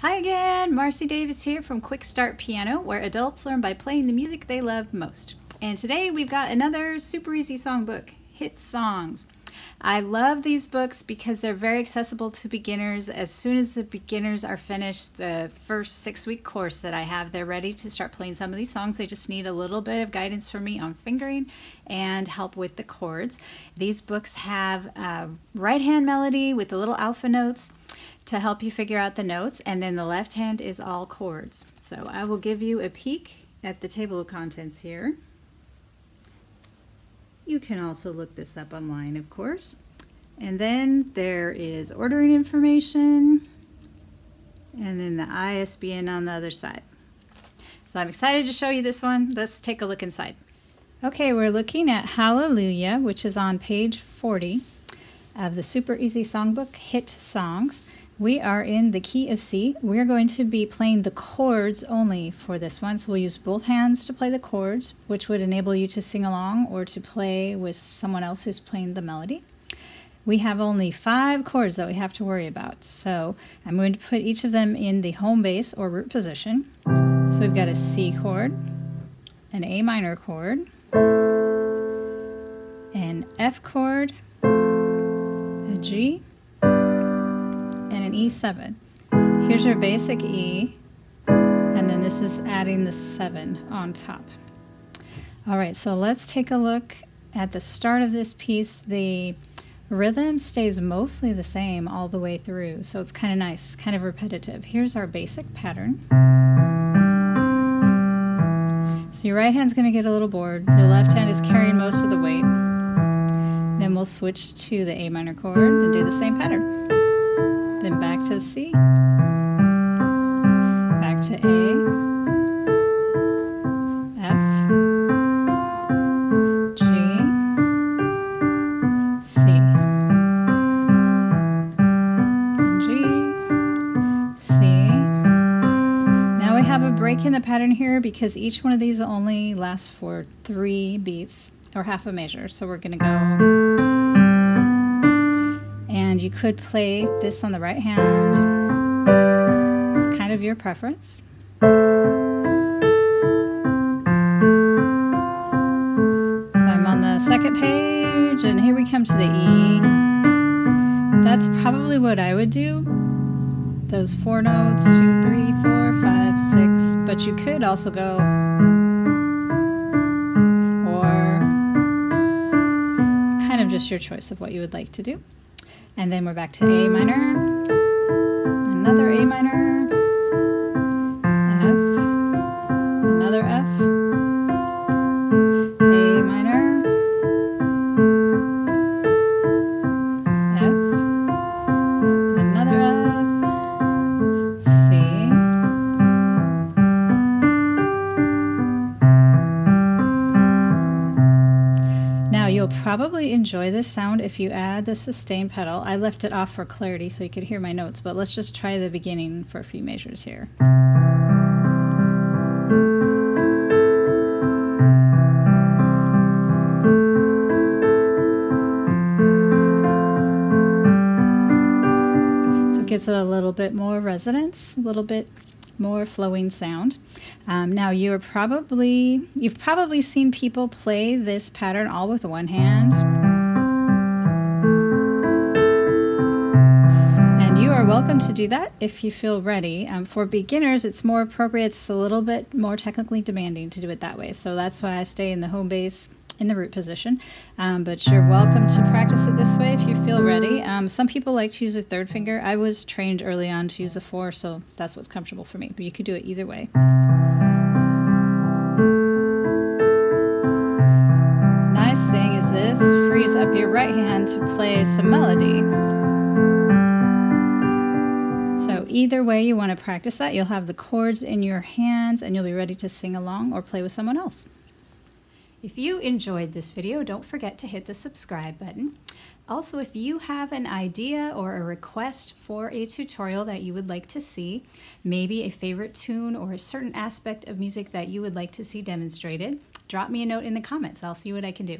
Hi again, Marcy Davis here from Quick Start Piano, where adults learn by playing the music they love most. And today we've got another super easy songbook, Hit Songs. I love these books because they're very accessible to beginners. As soon as the beginners are finished the first 6-week course that I have, they're ready to start playing some of these songs. They just need a little bit of guidance from me on fingering and help with the chords. These books have a right-hand melody with the little alpha notes to help you figure out the notes, and then the left hand is all chords. So I will give you a peek at the table of contents here. You can also look this up online, of course. And then there is ordering information, and then the ISBN on the other side. So I'm excited to show you this one. Let's take a look inside. Okay, we're looking at Hallelujah, which is on page 40 of the Super Easy Songbook, Hit Songs. We are in the key of C. We're going to be playing the chords only for this one. So we'll use both hands to play the chords, which would enable you to sing along or to play with someone else who's playing the melody. We have only 5 chords that we have to worry about. So I'm going to put each of them in the home bass or root position. So we've got a C chord, an A minor chord, an F chord, a G, and an E7. Here's your basic E, and then this is adding the 7 on top. All right, so let's take a look at the start of this piece. The rhythm stays mostly the same all the way through, so it's kind of nice, kind of repetitive. Here's our basic pattern. So your right hand's going to get a little bored. Your left hand is carrying most of the weight. Then we'll switch to the A minor chord and do the same pattern. Then back to C, back to A, F, G, C, and G, C. Now we have a break in the pattern here because each one of these only lasts for 3 beats or half a measure. So we're going to go. And you could play this on the right hand. It's kind of your preference. So I'm on the second page, and here we come to the E. That's probably what I would do. Those 4 notes, 2, 3, 4, 5, 6. But you could also go, or kind of just your choice of what you would like to do. And then we're back to A minor, another A minor, F, another F, A minor, F, another F, C, now you'll probably enjoy this sound if you add the sustain pedal. I left it off for clarity so you could hear my notes, but let's just try the beginning for a few measures here. So it gives it a little bit more resonance, a little bit more flowing sound. Now you've probably seen people play this pattern all with one hand. And you are welcome to do that if you feel ready. For beginners, it's more appropriate. It's a little bit more technically demanding to do it that way. So that's why I stay in the home bass in the root position. But you're welcome to practice it this way if you feel ready. Some people like to use a 3rd finger. I was trained early on to use a 4, so that's what's comfortable for me. But you could do it either way. Nice thing is this frees up your right hand to play some melody. So either way you want to practice that, you'll have the chords in your hands and you'll be ready to sing along or play with someone else. If you enjoyed this video, don't forget to hit the subscribe button. Also, if you have an idea or a request for a tutorial that you would like to see, maybe a favorite tune or a certain aspect of music that you would like to see demonstrated, drop me a note in the comments. I'll see what I can do.